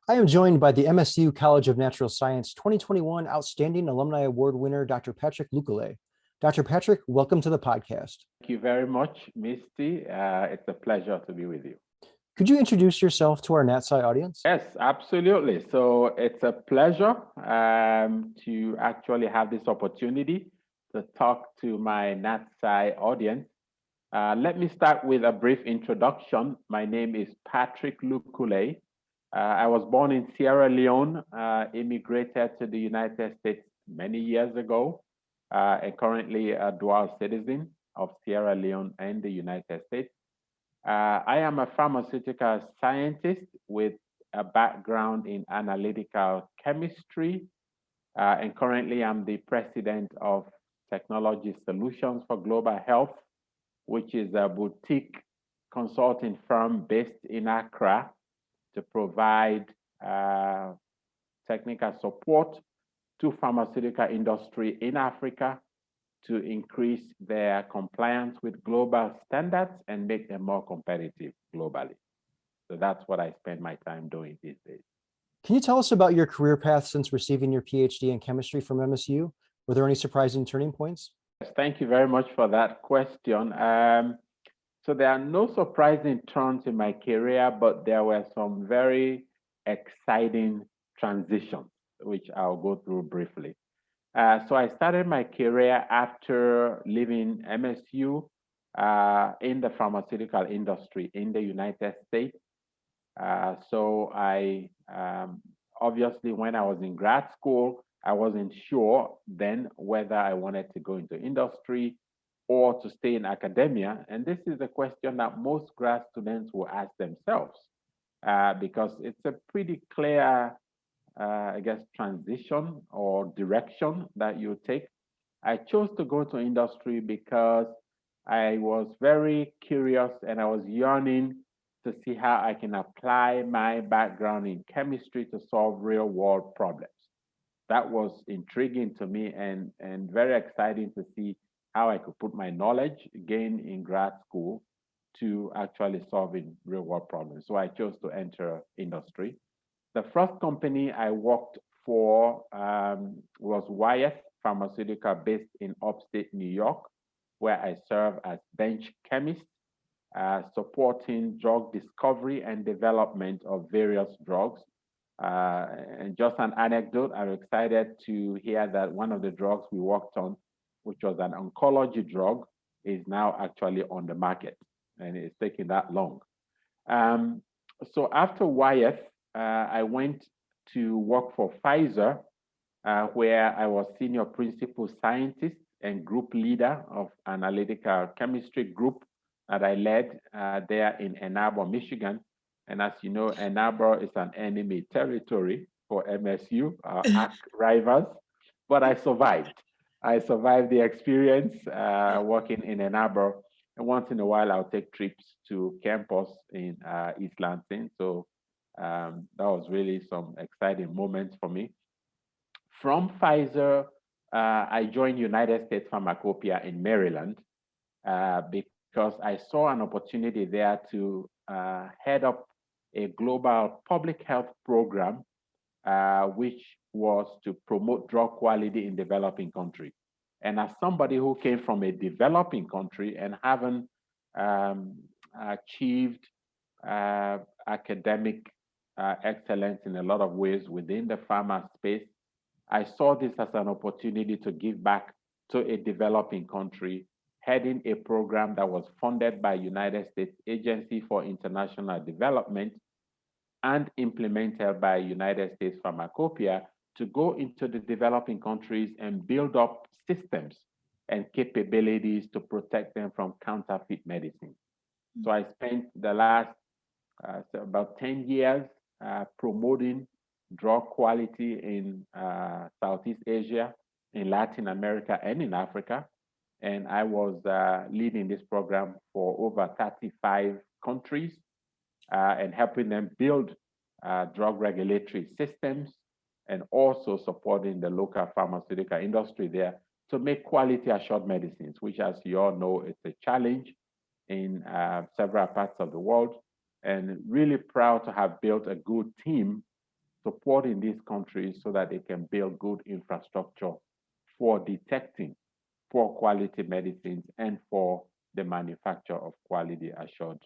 I am joined by the MSU College of Natural Science 2021 Outstanding Alumni Award winner, Dr. Patrick Lukule. Dr. Patrick, welcome to the podcast. Thank you very much, Misty. It's a pleasure to be with you. Could you introduce yourself to our NatSci audience? Yes, absolutely. So it's a pleasure to actually have this opportunity to talk to my NatSci audience. Let me start with a brief introduction. My name is Patrick Lukule. I was born in Sierra Leone, immigrated to the United States many years ago, and currently a dual citizen of Sierra Leone and the United States. I am a pharmaceutical scientist with a background in analytical chemistry, and currently I'm the president of Technology Solutions for Global Health, which is a boutique consulting firm based in Accra to provide technical support to pharmaceutical industry in Africa to increase their compliance with global standards and make them more competitive globally. So that's what I spend my time doing these days. Can you tell us about your career path since receiving your PhD in chemistry from MSU? Were there any surprising turning points? Yes, thank you very much for that question. So there are no surprising turns in my career, but there were some very exciting transitions, which I'll go through briefly. So I started my career after leaving MSU in the pharmaceutical industry in the United States. So I obviously, when I was in grad school, I wasn't sure then whether I wanted to go into industry or to stay in academia. And this is a question that most grad students will ask themselves because it's a pretty clear I guess, transition or direction that you take. I chose to go to industry because I was very curious and I was yearning to see how I can apply my background in chemistry to solve real world problems. That was intriguing to me and very exciting to see how I could put my knowledge gained in grad school to actually solving real world problems. So I chose to enter industry. The first company I worked for was Wyeth Pharmaceutical based in upstate New York, where I served as bench chemist, supporting drug discovery and development of various drugs. And just an anecdote, I'm excited to hear that one of the drugs we worked on, which was an oncology drug, is now actually on the market, and it's taking that long. So after Wyeth, I went to work for Pfizer, where I was senior principal scientist and group leader of analytical chemistry group that I led there in Ann Arbor, Michigan. And as you know, Ann Arbor is an enemy territory for MSU, our ARC rivals, but I survived. I survived the experience working in Ann Arbor. And once in a while, I'll take trips to campus in East Lansing. So that was really some exciting moments for me. From Pfizer, I joined United States Pharmacopoeia in Maryland because I saw an opportunity there to head up a global public health program, which was to promote drug quality in developing countries. And as somebody who came from a developing country and haven't achieved academic excellence in a lot of ways within the pharma space, I saw this as an opportunity to give back to a developing country, heading a program that was funded by United States Agency for International Development and implemented by United States Pharmacopoeia to go into the developing countries and build up systems and capabilities to protect them from counterfeit medicine. So I spent the last about 10 years promoting drug quality in Southeast Asia, in Latin America, and in Africa. And I was leading this program for over 35 countries and helping them build drug regulatory systems and also supporting the local pharmaceutical industry there to make quality assured medicines, which, as you all know, is a challenge in several parts of the world. And really proud to have built a good team supporting these countries so that they can build good infrastructure for detecting poor quality medicines and for the manufacture of quality assured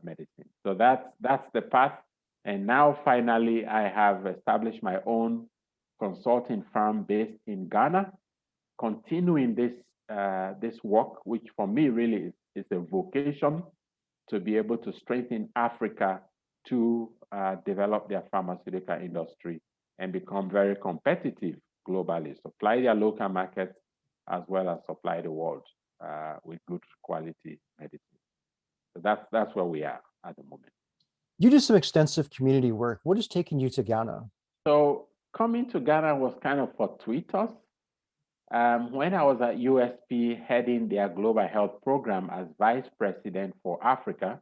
medicine. So that's the path. And now finally, I have established my own consulting firm based in Ghana, continuing this work, which for me really is a vocation to be able to strengthen Africa to develop their pharmaceutical industry and become very competitive globally, supply their local markets as well as supply the world with good quality medicine. So that's where we are at the moment. You do some extensive community work. What has taken you to Ghana? So coming to Ghana was kind of fortuitous. When I was at USP heading their global health program as vice president for Africa,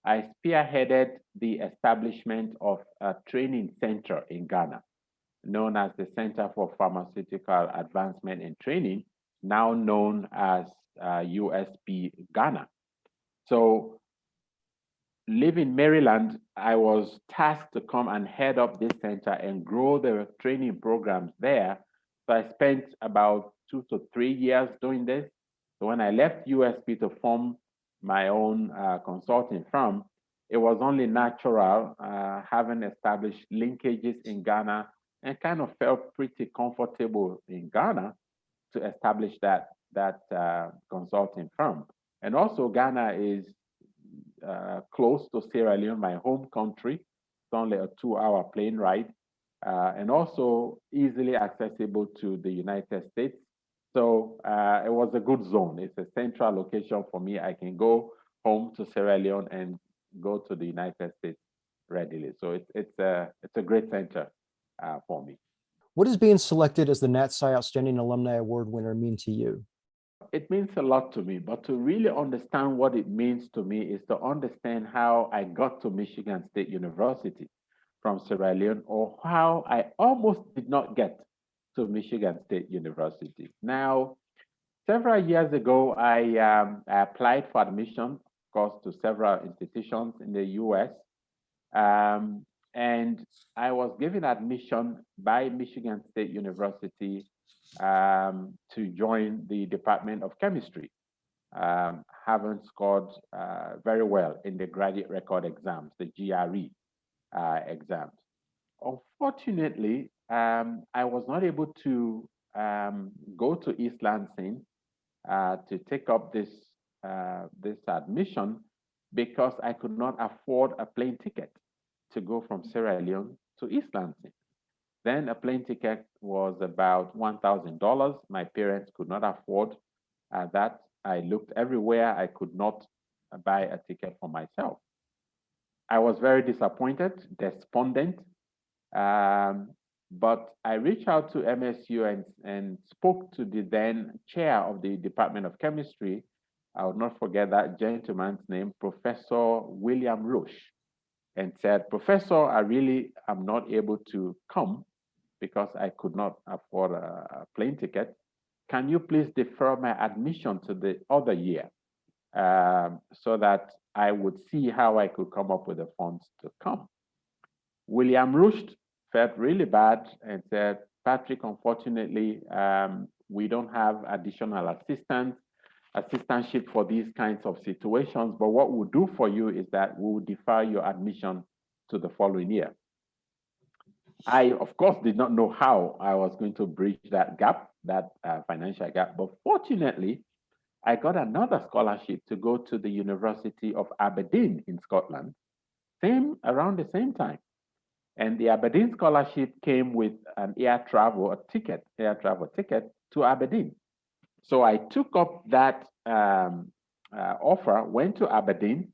I spearheaded the establishment of a training center in Ghana, known as the Center for Pharmaceutical Advancement and Training, now known as USP Ghana. So, living Maryland, I was tasked to come and head up this center and grow the training programs there. So I spent about 2 to 3 years doing this. So when I left USP to form my own consulting firm, it was only natural, having established linkages in Ghana and kind of felt pretty comfortable in Ghana to establish that consulting firm. And also Ghana is close to Sierra Leone, my home country. It's only a 2-hour plane ride, and also easily accessible to the United States. So it was a good zone. It's a central location for me. I can go home to Sierra Leone and go to the United States readily. So it's a great center for me. What does being selected as the NatSci Outstanding Alumni Award winner mean to you? It means a lot to me, but to really understand what it means to me is to understand how I got to Michigan State University from Sierra Leone, or how I almost did not get to Michigan State University. Now, several years ago, I applied for admission, of course, to several institutions in the US. And I was given admission by Michigan State University to join the Department of Chemistry, having scored very well in the graduate record exams, the GRE exams. Unfortunately, I was not able to go to East Lansing to take up this admission because I could not afford a plane ticket to go from Sierra Leone to East Lansing. Then a plane ticket was about $1,000. My parents could not afford that. I looked everywhere. I could not buy a ticket for myself. I was very disappointed, despondent, but I reached out to MSU and spoke to the then chair of the Department of Chemistry. I will not forget that gentleman's name, Professor William Roche, and said, Professor, I really am not able to come because I could not afford a plane ticket. Can you please defer my admission to the other year so that I would see how I could come up with the funds to come? William Roche felt really bad and said, Patrick, unfortunately, we don't have additional assistantship for these kinds of situations, but what we'll do for you is that we will defer your admission to the following year. I, of course, did not know how I was going to bridge that gap, that financial gap, but fortunately, I got another scholarship to go to the University of Aberdeen in Scotland, around the same time. And the Aberdeen scholarship came with an air travel ticket to Aberdeen. So I took up that offer, went to Aberdeen,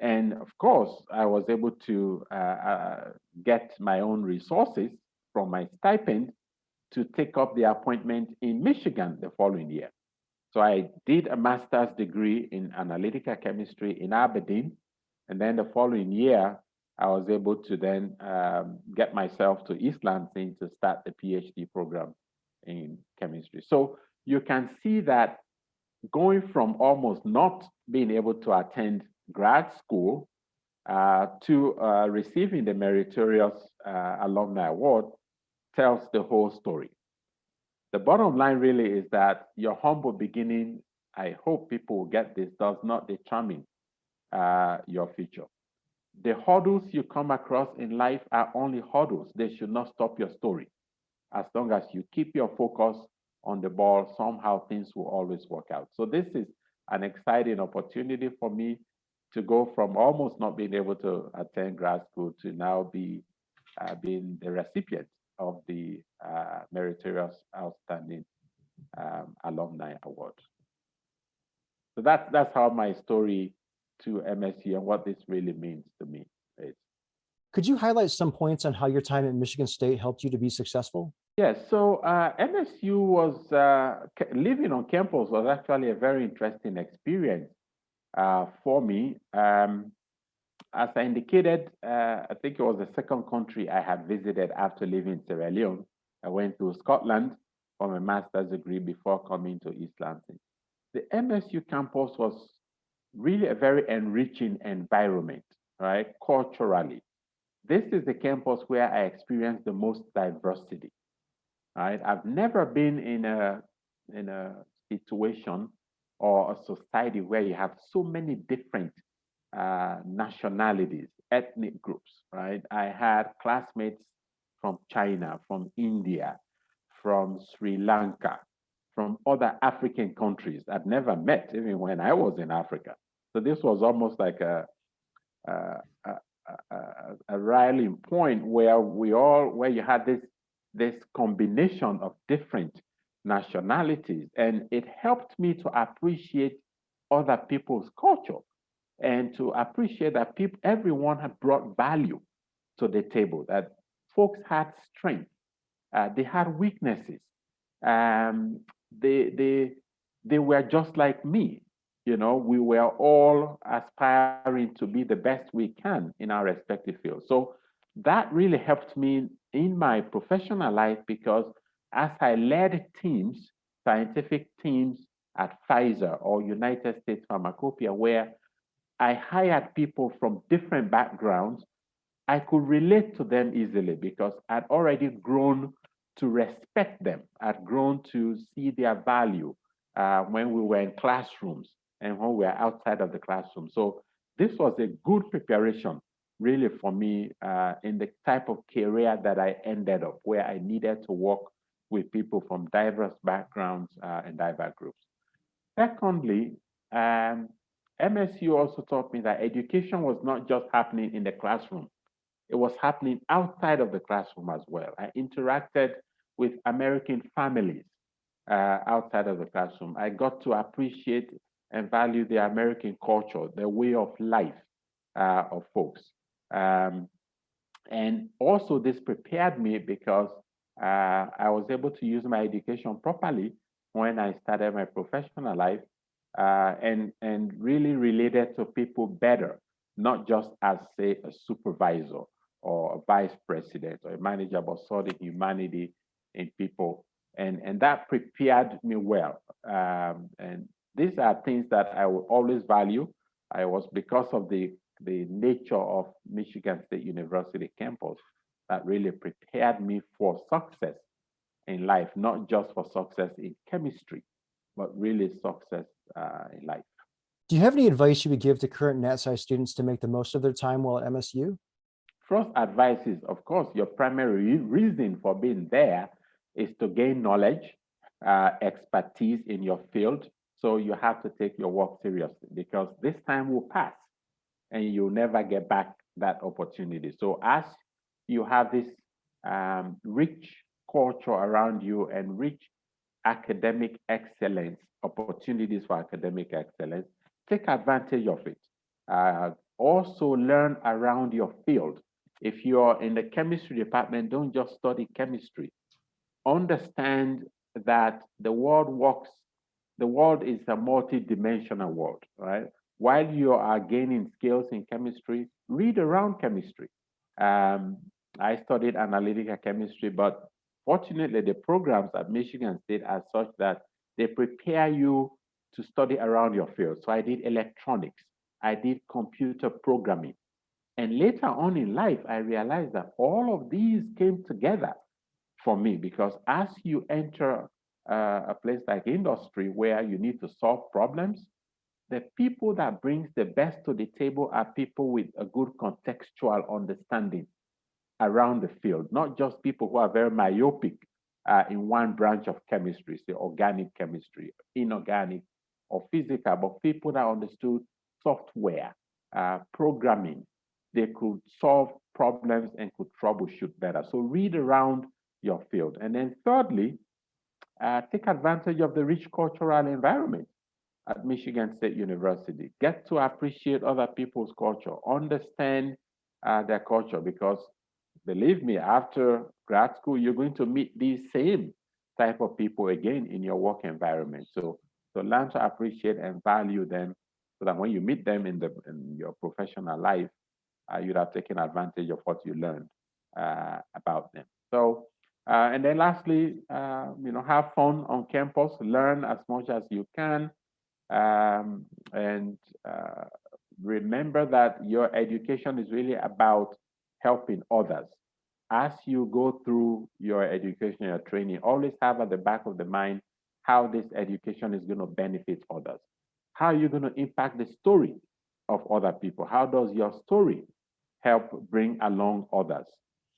and of course, I was able to get my own resources from my stipend to take up the appointment in Michigan the following year. So I did a master's degree in analytical chemistry in Aberdeen. And then the following year, I was able to then get myself to East Lansing to start the PhD program in chemistry. So you can see that going from almost not being able to attend grad school to receiving the Meritorious Alumni Award tells the whole story. The bottom line really is that your humble beginning, I hope people will get this, does not determine your future. The hurdles you come across in life are only hurdles. They should not stop your story. As long as you keep your focus on the ball, somehow things will always work out. So this is an exciting opportunity for me to go from almost not being able to attend grad school to now being the recipient of the Meritorious Outstanding Alumni Award. So that's how my story to MSU and what this really means to me is. Could you highlight some points on how your time at Michigan State helped you to be successful? Yes, so MSU was, living on campus was actually a very interesting experience for me. As I indicated, I think it was the second country I had visited after leaving Sierra Leone. I went to Scotland for my master's degree before coming to East Lansing. The MSU campus was really a very enriching environment, right, culturally. This is the campus where I experienced the most diversity, right? I've never been in a situation or a society where you have so many different nationalities, ethnic groups, right? I had classmates from China, from India, from Sri Lanka, from other African countries I'd never met even when I was in Africa. So this was almost like a rallying point where where you had this combination of different nationalities, and it helped me to appreciate other people's culture and to appreciate that everyone had brought value to the table, that folks had strength, they had weaknesses, they were just like me. You know, we were all aspiring to be the best we can in our respective fields. So that really helped me in my professional life, because as I led teams, scientific teams at Pfizer or United States Pharmacopoeia, where I hired people from different backgrounds, I could relate to them easily because I'd already grown to respect them. I'd grown to see their value when we were in classrooms and when we were outside of the classroom. So this was a good preparation really for me in the type of career that I ended up, where I needed to work with people from diverse backgrounds and diverse groups. Secondly, MSU also taught me that education was not just happening in the classroom. It was happening outside of the classroom as well. I interacted with American families outside of the classroom. I got to appreciate and value the American culture, the way of life of folks. And also this prepared me because I was able to use my education properly when I started my professional life and really related to people better, not just as, say, a supervisor or a vice president or a manager, but saw the humanity in people. And that prepared me well. And these are things that I will always value. I was, because of the nature of Michigan State University campus, that really prepared me for success in life, not just for success in chemistry, but really success in life. Do you have any advice you would give to current NatSci students to make the most of their time while at MSU? First advice is, of course, your primary reason for being there is to gain knowledge, expertise in your field. So you have to take your work seriously, because this time will pass and you'll never get back that opportunity. So as you have this rich culture around you and rich academic excellence, opportunities for academic excellence, take advantage of it. Also learn around your field. If you're in the chemistry department, don't just study chemistry. Understand that the world is a multi-dimensional world, right? While you are gaining skills in chemistry, read around chemistry. I studied analytical chemistry, but fortunately, the programs at Michigan State are such that they prepare you to study around your field. So I did electronics, I did computer programming, And later on in life, I realized that all of these came together for me, because as you enter a place like industry where you need to solve problems, the people that brings the best to the table are people with a good contextual understanding around the field, not just people who are very myopic in one branch of chemistry, say organic chemistry, inorganic, or physical, but people that understood software, programming. They could solve problems and could troubleshoot better. So read around your field. And then thirdly, take advantage of the rich cultural environment at Michigan State University. Get to appreciate other people's culture, understand their culture, because believe me, after grad school, you're going to meet these same type of people again in your work environment. So learn to appreciate and value them, so that when you meet them in your professional life, you'd have taken advantage of what you learned about them. So, and then lastly, have fun on campus, learn as much as you can, and remember that your education is really about helping others. As you go through your education, your training, always have at the back of the mind how this education is going to benefit others. How are you going to impact the story of other people? How does your story help bring along others?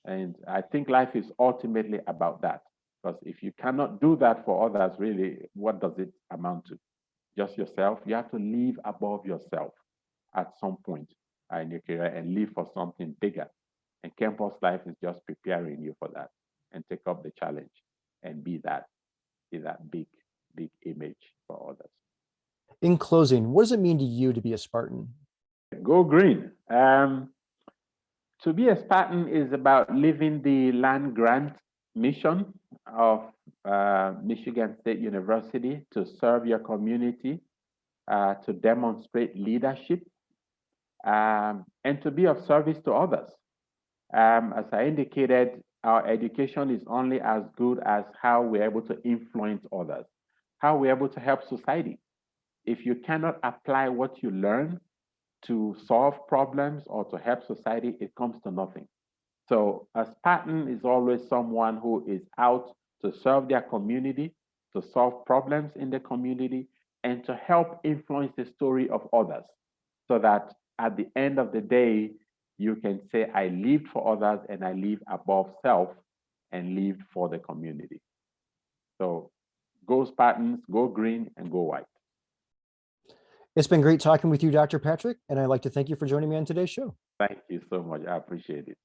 And I think life is ultimately about that. Because if you cannot do that for others, really, what does it amount to? Just yourself. You have to live above yourself at some point in your career and live for something bigger. And campus life is just preparing you for that, and take up the challenge and be that big image for others. In closing, what does it mean to you to be a Spartan? Go green. To be a Spartan is about living the land grant mission of Michigan State University to serve your community, to demonstrate leadership, and to be of service to others. As I indicated, our education is only as good as how we're able to influence others, how we're able to help society. If you cannot apply what you learn to solve problems or to help society, it comes to nothing. So a Spartan is always someone who is out to serve their community, to solve problems in the community, and to help influence the story of others, so that at the end of the day, you can say, I lived for others and I lived above self and lived for the community. So go Spartans, go green, and go white. It's been great talking with you, Dr. Patrick, and I'd like to thank you for joining me on today's show. Thank you so much. I appreciate it.